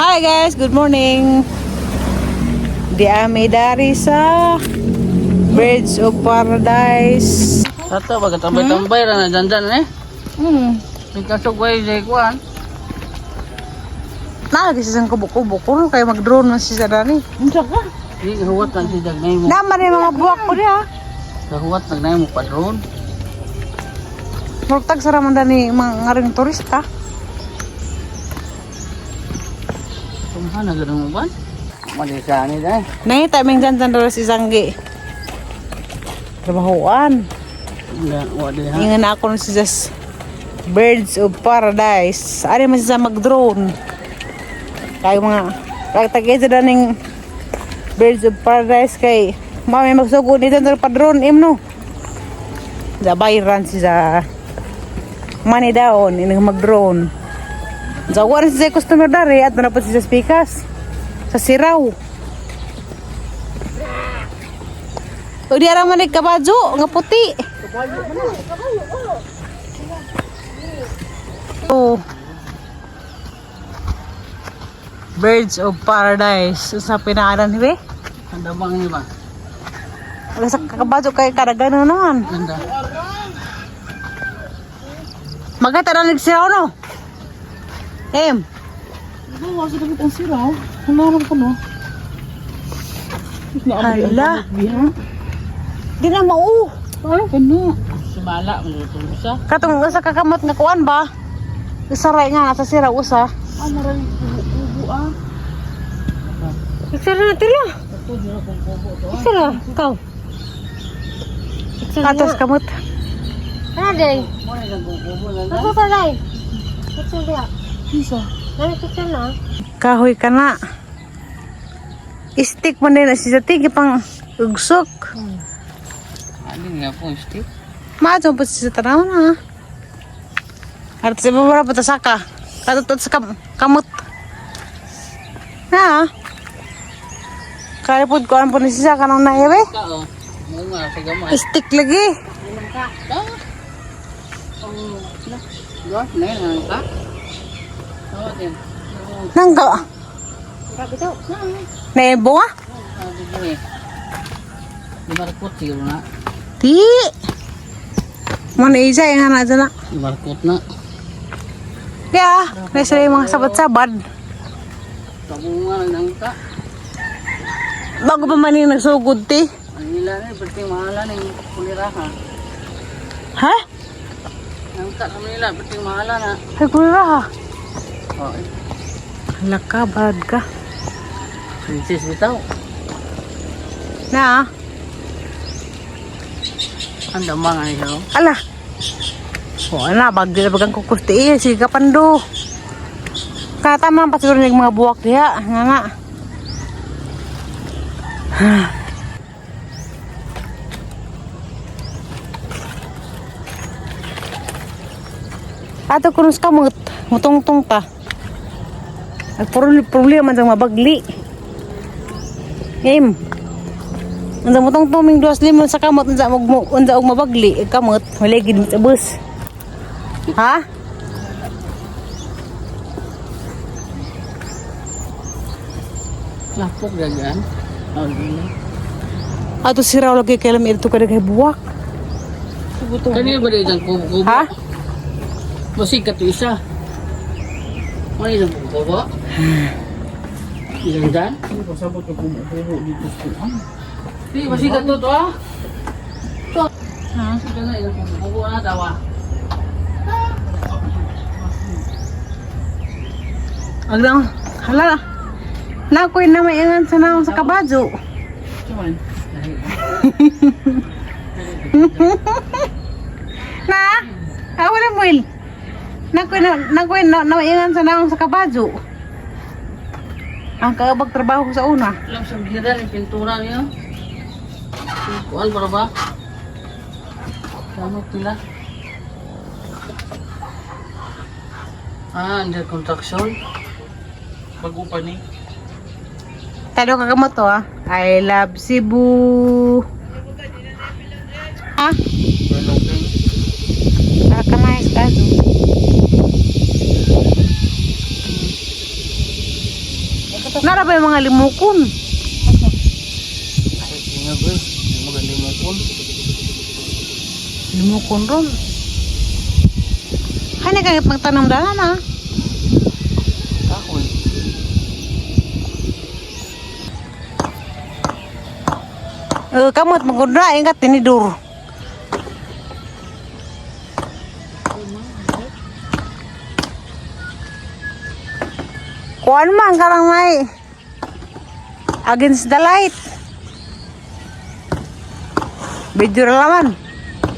Hi guys, good morning. Di ami dari sa Birds of Paradise. Tato baga tambay-tambay ra na dyan eh. Kasok way jay kuan. Lagi sa kubo-kubo ko kay mag-drone man si Sadani. Unsa ka? Di huwat lang si dagnay mo. Naman yung mga buwak ko diha. Huwat nagnay mo padron. Murtag sa raman dani mga ngaring turista. Sumha na gadang uban. Malisa ni dai. Nay, taming dyan si Sanggi. Trabahoan. Wa di ha. Ingan ako si just Birds of Paradise. Ari man sa mag-drone. Kay mga tagay sa daning Birds of Paradise kay mami magsugod nito sa padron imno. Sa bayran si sa money down ini mag-drone. Sa war si customer dari at na pa si sa speakers sa Siraw. O di ara man ni kabadyo nga puti. Oh. Birds of Paradise. Sa pinaaran ni Ang damang ni ba? wala sa kakabadyo kay karagano naman. Ganda. Magata na nagsiraw no? Em. Wa sa dapat ang siraw. Hanaran ko no. Hala. Di na mau. Ano kano? Sumala mo sa. Katong sa kakamot nga kuan ba? Isaray nga sa siraw usa. Maray kubo ah. Iksara na tila. Iksara. Ikaw. Atas kamot. Ano day? Mo na kubo na. Ano pa day? Picture dia. Isa. Ano picture na? Kahoy ka na. Stick man din si Jati pang ugsok. Alin nga po stick. Maadyo pa si tanaw na. At sa babara pa ta saka. Katutot sa kamot. Ha? Kaya po ko ang po ni siya kanang nahiyawe. Kao. Mo nga sa gamay. Stick lagi. Dua, nang ka. Oh, din. Nangga. Grabe daw. Nebo ah. Di markot siguro na. Di. Mana isa yang anak dyan na. Di markot na. Ya, nasa yung mga sabat-sabad. Tabungan nang ka. Bago pa man yung nagsugod ti. Ang nila na, berting mahala ng kuliraha. Ha? Nang ka naman nila, berting mahala na. Ay, kulira ha. Oh, Hala ka, bad ka. princess bitaw. Na, Ang damang nga niya. ala. O, ala, bagdi na bagang kukurti iya. Sige ka pando. Katama pa siguro yung mga buwak diya. Nga nga. Ato kunus kamot. Mutong-tong ta. Problema sa mabagli. Em. Anda mutong-tong ming 2 sa kamot unsa og mabagli kamot maligid sa bus. Ha? Lapok dagan. Oh, dili. Ato siraw lagi kay lam ito kada kay buwak. Kani ba di jang kubo? Ha? Masig ka to isa. Ano yung kubo? Ilang dan? Hindi pa sabot ka kubo dito sa kubo. Di, masig ka to ah. To. Ha? Sige na, ilang kubo na tawa. Agdang hala. Na koy na may ingan sa naong sa kabadyo. Cuman. Na? Wala mo il. Na koy na may ingan sa naong sa kabadyo. Ang kaabag trabaho ko sa una. Alam sa gira yung pintura niya. Kuan para ba? Samot nila. Under construction. Bago pa ni. Tado ka kamot to ah. I love Cebu. Ha? Balogeng. Kakanais ka do. Nara ba yung mga limukon? Ay, tingnan bro. Yung maganda mo po. Limukon ron. Hay na kaya pagtanam dalan ah. Kahoy. Kamot magundra ingat tinidur. Kuan man karang may against the light. Video na laman.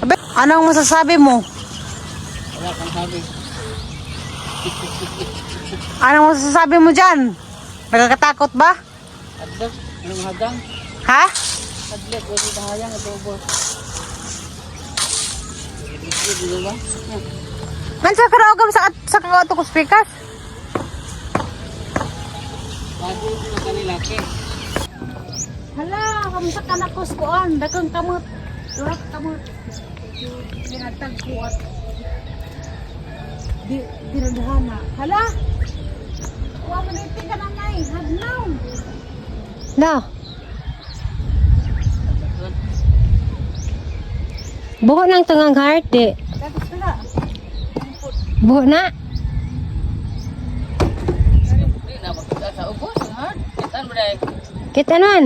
Abe, anong masasabi mo? Wala kang sabi. Anong masasabi mo dyan? Nagkakatakot ba? Adlok. Anong hadang? Ha? Adlok. Wala bahayang. Ito boss. Dito ba? Mansa ka raw sa kakauto ko speakers? Bago na kanila ke. Hala, kamusta ka na kuskuan? Dagang kamot. Durak kamot. Pinagtagpuat. Di radhana. Hala? Kuha mo na ka na ngay. Hadlaw. Na. Buho ng tungang heart, di. Tapos ka na. Buho na. Hindi na magkita sa ubos. Hard. Kitaan mo dahil. Kita naman.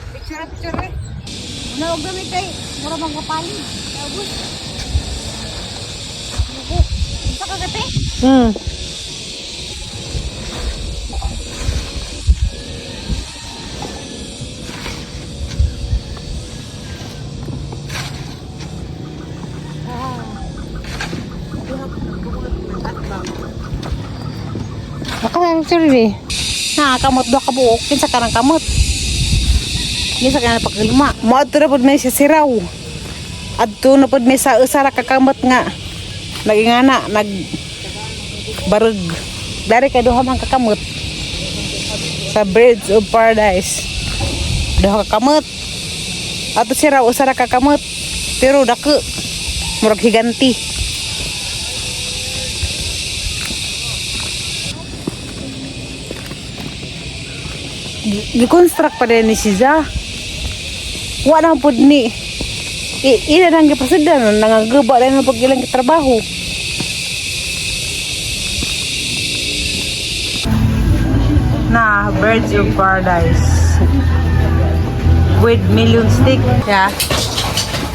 Picture eh. Una og gamit kay mura bang kapali. Ubus. Sa kagate? Hmm. Baka may picture eh. Kamot do ka buok kinsa kanang kamot. Kinsa kanang pagkaluma. Mo adto na pud may siya siraw. Adto na pud may sa usara ka kamot nga. Nagingana nag barug. Dari kay duha man ka kamot. Sa Birds of Paradise. Duha ka kamot. Adto siraw usara ka kamot. Pero dako murag higanti. Gi-construct pa din ni siya. Wala na po ni. Ina nang gipasadan. Nangagaba rin na pag ilang trabaho. Na, Birds of Paradise. With million stick. Yeah.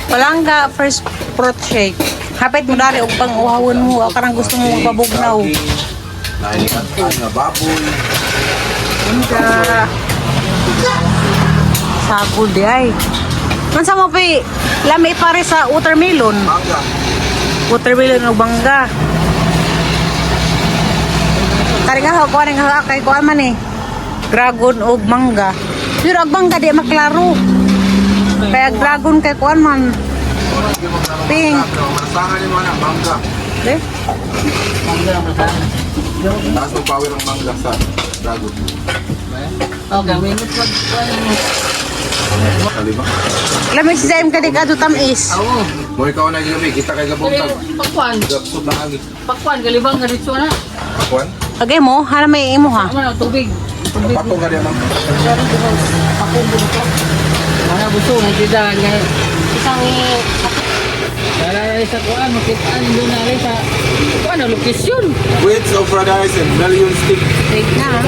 Palangga, first fruit shake. Hapit mo dari og pang uhawon mo. Karang gusto mo magpabugnaw. Nailikan na baboy. Ka sagol di ay. Man sa mo pa lami pare sa watermelon. Mangga. Watermelon o bangga. Kari nga kuha nga kay kuha man eh. Dragon o mangga. Pero ang mangga di maklaro. Kaya dragon kay kuha man. Pink. Masahan ni mana mangga. Eh? Mangga ang matang. Taas mo power ng mangga sa dragon. Okay, minute mag-kuhan mo. Kalima. Lami si Jaime kadikado tamis. Oo. Mo ikaw na gabi kita kay gabuntag. Pagkuhan. Gapsut na agi. Pagkuhan, galibang nga dito na. Akuan. Agay mo, hala may imo ha. Ano na, tubig. Tubig. Pato ka diyan. Pakumbo dito. Mga buso, nagtida nga. Isang sa kuhan, makitaan doon na rin sa kuhan, lokasyon. Birds of Paradise and million stick. Take na.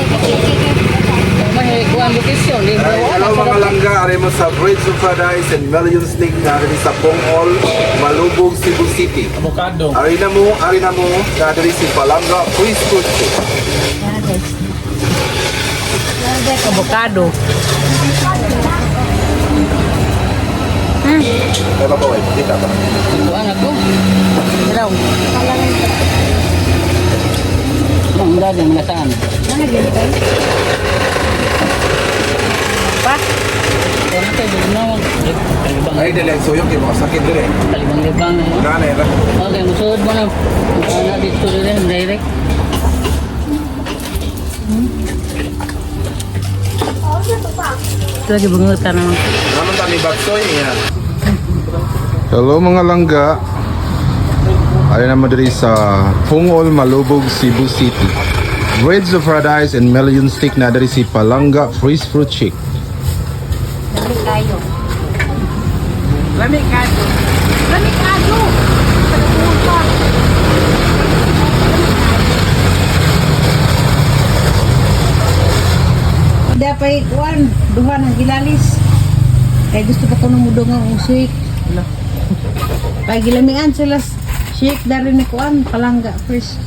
May kuhan lokasyon. Ay, hello mga langga, ari mo sa Birds of Paradise and million stick na rin sa Pongol, Malubog, Cebu City. Avocado. Ari na mo, na rin si Palangga, Free Food. Avocado. Kaya ba ba, kita ba? Kuhan ako. Daw. Ang dada, mga saan. Pa? Kaya natin, doon na. Kalibang. Ay, dali, suyok, yung mga sakit din eh. Kalibang-libang. Gana eh, Okay, musuod mo na. Ano dito rin, direct. Ito lagi bungot ka naman. naman tani baksoy niya. Hello mga langga. Ari naman diri sa Pungol, Malubog, Cebu City. Breads of Paradise and Melon Stick na dari si Palanga Freeze Fruit Shake. Lamig kayo. Lamig kayo. Pagkakuha pa. Dapat kuan, duha ng gilalis. Kaya gusto pa ko nung mudong ang shake. Kaya gilamian sila shake dari ni kuan, Palanga first.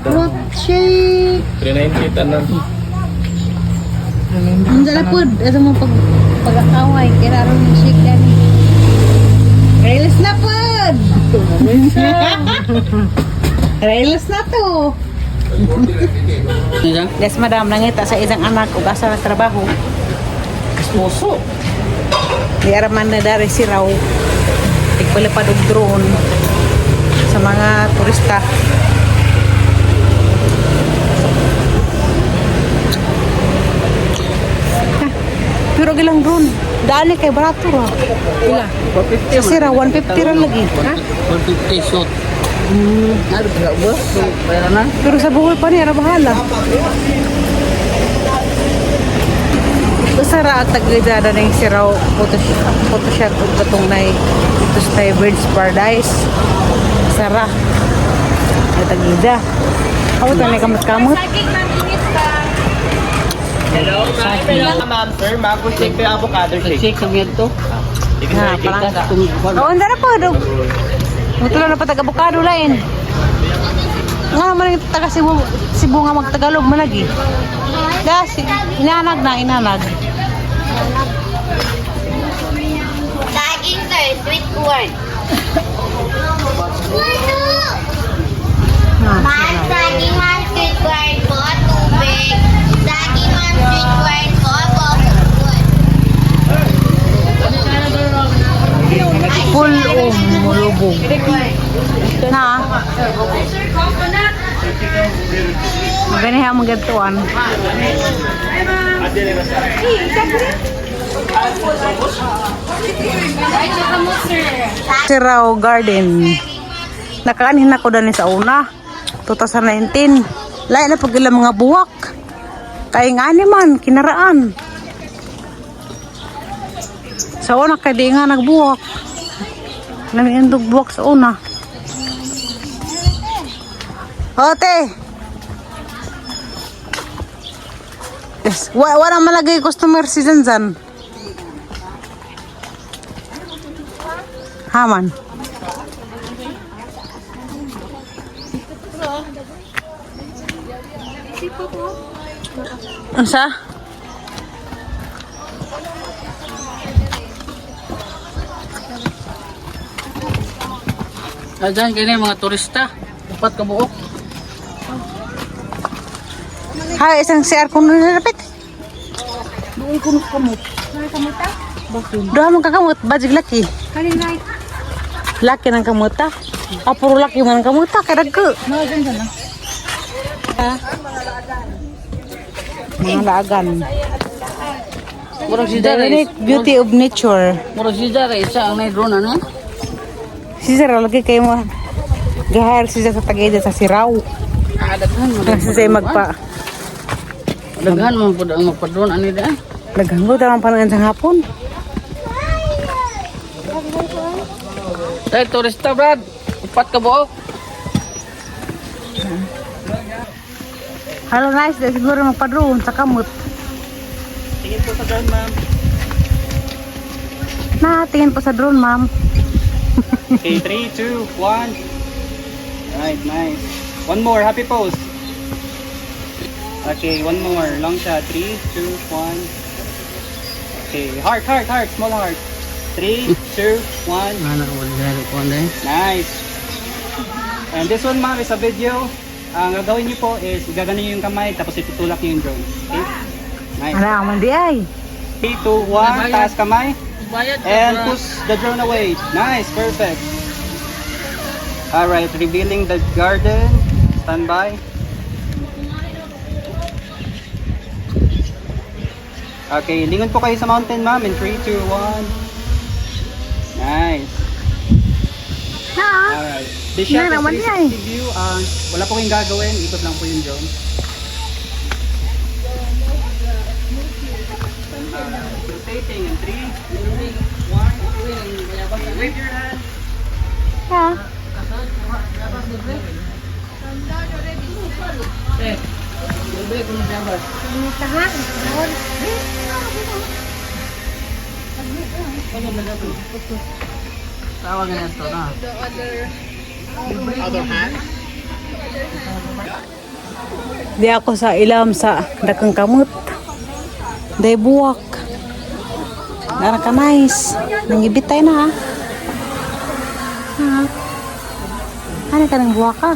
Fruit shake. 390 tanan. Ang dalapod, ito mo pag-akaway, kaya rin yung shake yan. Railas na pod! Railas na to! Isa? Yes, madam, nangita sa isang anak o asa na trabaho. Kasmoso. Di araman na dari si Raw. Tigpalipad og drone sa mga turista. Pero gilang drone. Daan kay barato ra. Ila. 450 Kasi ra 150 ra lagi. Ha? 150 shot. Ano ba ba? Bayaran. Pero sa buhay pa niya, bahala. Usara at taglidada na yung siraw Photoshop o katong na ito sa Birds Paradise. Sara. At taglida. Ako ito na kamot-kamot. Hello, ma'am, sir. Mango shake to yung avocado shake. Shake sa miyad to. Ha, parang. Oo, hindi na po. Mutulo na pa taga-bukado lain. Nga naman yung taga Cebu nga magtagalog malagi. Dasi, inanag na, inanag. Saging sir, sweet corn. Man, saging man, sweet corn po, tubig. Saging man, sweet corn po, coconut. Full mulubog. Na. Magani ha magatuan. Siraw Garden. Nakaanhin ako dani sa una. 2019. Lain na pag ilang mga buwak. Kaya nga ni man, kinaraan. Sa una kaya di nga nagbuwak. Namiindog buwak sa una. Ote! Yes. Wala malagay customer si Zanzan. Haman. Asa? Diyan kini mga turista. Upat ka buok. Ha, isang CR ko nalapit. Doon ko kamot. Doon mong kakamot, bajig laki. Laki ng kamuta. Puro laki man ang kamuta, kadag ko. Mga laagan. Murag si Dara. Unique beauty of nature. Murag si Dara isa ang may drone ano? Si Sir, lagi kayo mo. Gahar si Sir sa Tagaytay sa Siraw. Daghan mo. Kasi siya magpa. Daghan mo pud ang magpa-drone ani da. Naghango tamang panangan sa hapon. Tay turista Brad. Upat ka buok. Hello nice, dahil siguro magpa-drone sa kamot. Tingin po sa drone, ma'am. Tingin po sa drone, ma'am. Okay, 3, 2, 1. Right, nice. One more, happy pose. Okay, one more, long shot. 3, 2, 1. Okay, heart, small heart. 3, 2, 1. Ana wala ko ande. Nice. And this one, ma'am, is a video. Ang gagawin niyo po is gaganin niyo yung kamay tapos itutulak niyo yung drone. Okay? Nice. Ala, man di ay. 3, 2, 1. Taas kamay. Bayad ka. And push the drone away. Nice, perfect. Alright, revealing the garden. Stand by. Okay, lingon po kayo sa mountain, ma'am. In 3, 2, 1. Nice. Alright. This shot Yan naman is yan. 360 view. Wala po kayong gagawin. Ikot lang po yung drone. meeting in 3, 2, 1. Wave your hand. Ha? Tawag na ito na. Di ako sa ilam sa dakang kamot. Day buwak. Dara ka nice. Nangibitay na ha. Ha? Ano ka nang buwak ka?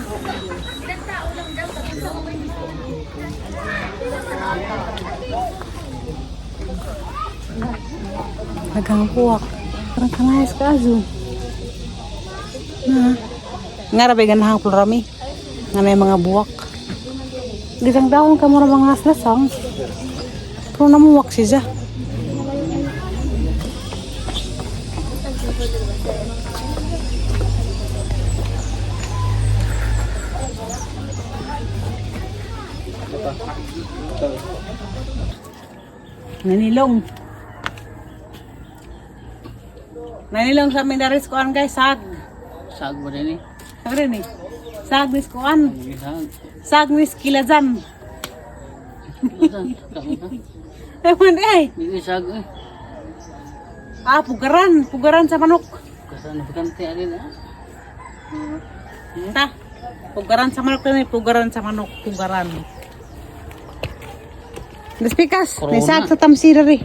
Dagang buwak. Parang ka nice ka azo. Ha? Nga rabay ganahang plurami. Nga may mga buwak. Gisang dahon ka mo na mga aslasang. Pero namuwak siya. Nanilong. Nanilong sa amin daris kuan guys, sag. Sag ba din eh? Sag rin eh. Sag nis kuan. Sag. Sag nis kilazan. Kamu Ewan eh. Hindi sag eh. Ah, pugaran. Pugaran sa manok. Kasana pagkante alin ah. Ta. Pugaran sa manok na pugaran sa manok. Pugaran. Despikas. May sag sa tamsi rin.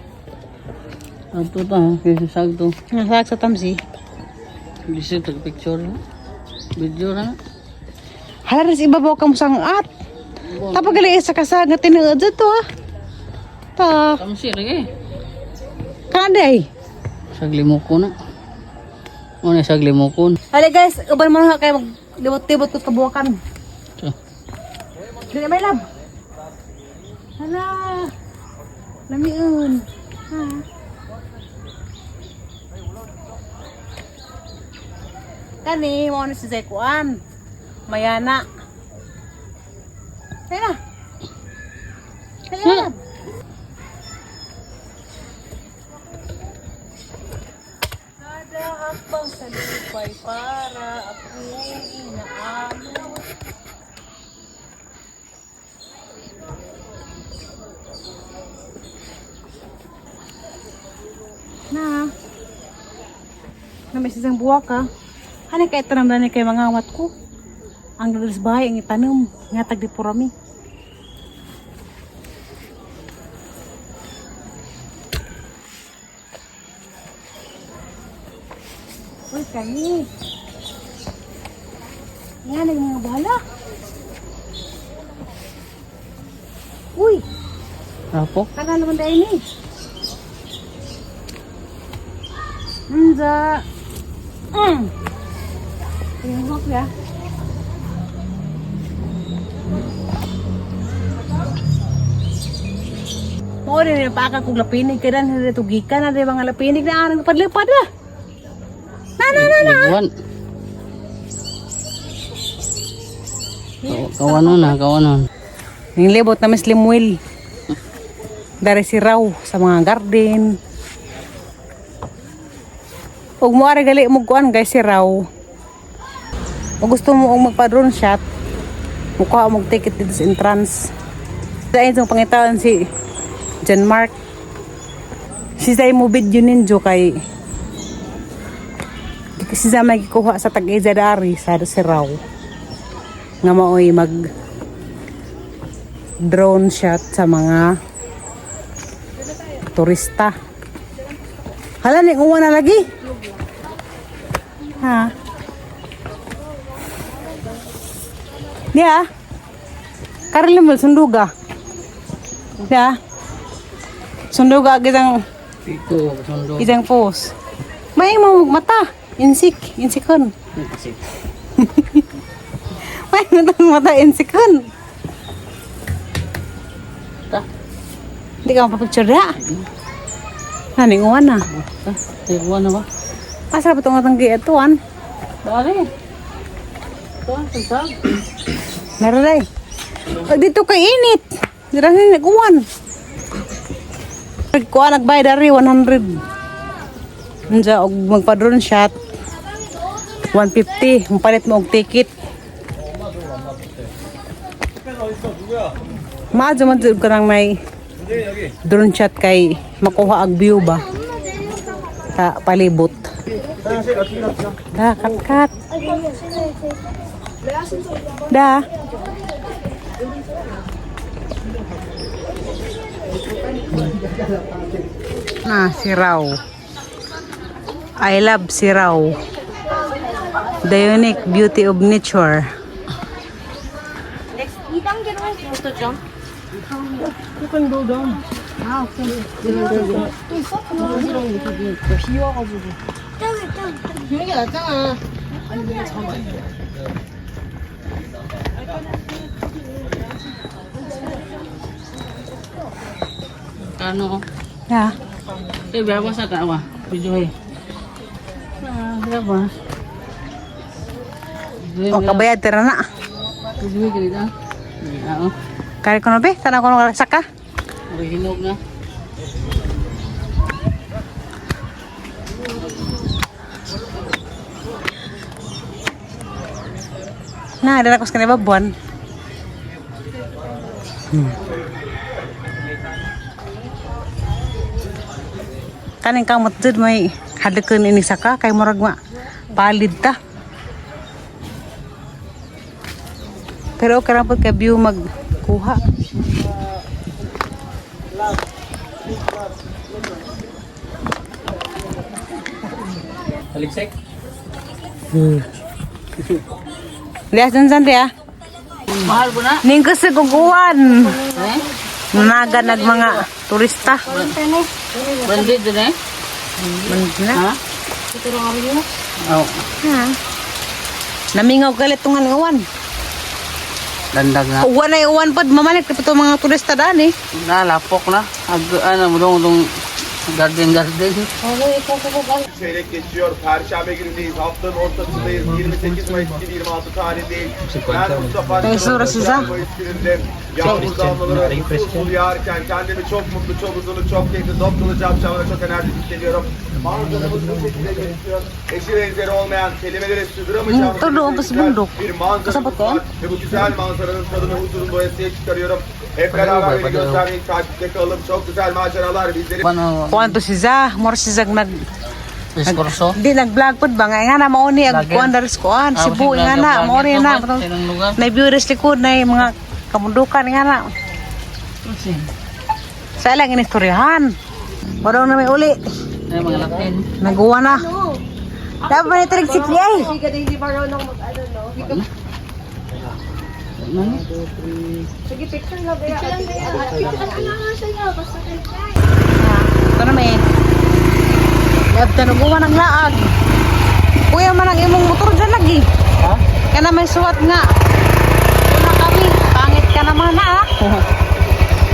Ito ta ha. Kasi sag to. May sag sa tamsi. Bisa tag picture na. Video na. Hala rin sa ibabaw ka mo sang at. Tapagali sa kasag na tinuod to ah. Ta. Kamu sih lagi. Kaday. Sag limoko na. Ano sag limokon? Hala guys, uban mo na kayo maglibot-libot ko sa buwakan. So. Dili may lab. Hala. Lamiun. Ha. Kani mo na si Zekuan. Mayana. Kaya na. Kaya na. Kada hakbang sa lupay para ako'y inaamot. Na may sisang buwak ha. Ano kaya tanamdan niya kay mga amat ko? Ang dalis bahay, ang itanong, nga tagdi purami. Uy, kani. Yan, ang mga bahala. Uy, Apa? kana naman dahil ni. Anza. Yung hok ya. Mo rin pa ka kung lapinig ka dan hindi tugikan na rin mga lapinig na arang padlipad na. Na. Buwan. Kawanon na, kawanon. Yung libot na Miss Limuel. Dari si Raw sa mga garden. Huwag mo gali mo kuan guys si Raw. Kung gusto mo magpa-drone shot, mukha mo ticket dito sa entrance. Dahil itong pangitawan si John Mark. Si Zay mo video ninjo kay kasi sa may kikuha sa tag-eza dari sa si Raw. Nga maoy mag drone shot sa mga turista. Hala ni uwan na lagi. Ha? Dia. Karil mo sunduga. Dia. Sunduga gitang Piko, sundo. gitang pos. May mo mata. Insikon. May mo mata insikon. Ta. Hindi ka mapapicture na. Naning uwan na. Buwan na ba? Asa ba itong matanggi ituan? Dali. Ito, sag. Naray. Pag dito kay init. Dira na nag-uwan. Kuha nagbayad dari 100. Unsa og magpa-drone shot 150, mapalit mo og ticket. Maadyo man jud ka nang may drone shot kay makuha ang view ba sa palibot. Da, kat. Da. Siraw. I love Siraw. The unique beauty of nature. Ano? Yeah. Berapa sa tawa? Video berapa? O kabayad tira na. Video kita. Oo. Kari ko na be, tanang ko na saka. Hinog na. Na, dala ko sa kanila buwan. Kaning kamot jud may hadeukeun ini saka kay murag ma palid ta. Pero okay ra pud kay view magkuha. Taliksik. Lihat dyan dia. Mahal po na. Ning kasi kukuhan. Eh? Naga nag mga turista. Bandit din eh. Bandit na. Ha? Oh. Ha. Namingaw galit tungan uwan. Dandag na. Uwan na uwan pod mamalit kapag mga turista daan eh. Nalapok na. Ano mo dong garden. Çeyrek geçiyor. Perşembe günündeyiz. Haftanın ortasındayız. 28 Mayıs 2026 tarihindeyiz. Ben Mustafa Mayıs gününde yağmur damlaları usul yağarken kendimi çok mutlu, çok huzurlu, çok keyifli, dop dolu, capcavlı, çok enerjik hissediyorum. Manzaramız bu şekilde geçiyor. Eşi benzeri olmayan, kelimelere sığdıramayacağımız bir manzaramız var. Ve bu güzel manzaranın tadını, huzurunu doyasıya çıkarıyorum. Hep beraber beni göstermeyi takipte kalalım. Çok güzel maceralar bizleri... Kuan to si Zah, more si Zag Diskurso. di nag-vlog pod ba nga na mao ni ag kuan daris kuan Cebu nga na mao ni na na viewers likod na mga kamundukan nga na. Sa lang ini istoryahan. Parang na may uli. Ay, mga lakin. Nagawa na. Dapat ba ito nagsikli ay? Ito na may. Dapat na nagawa ng laag. Kuya man ang imong motor dyan lagi. Ha? Kaya na may suwat nga. Una kami, pangit ka naman ha.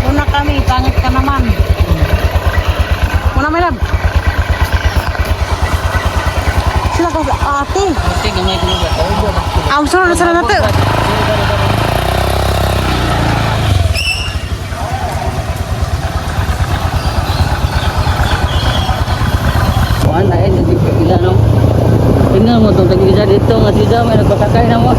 Una kami, pangit ka naman. Una may lab. Sila ka ate. Kasi gamay ko na. Ang sunod na sila nato. Kuan na eh, hindi ko ilan no. Tingnan mo itong tag-isa dito nga sila may nagpakakay na mo.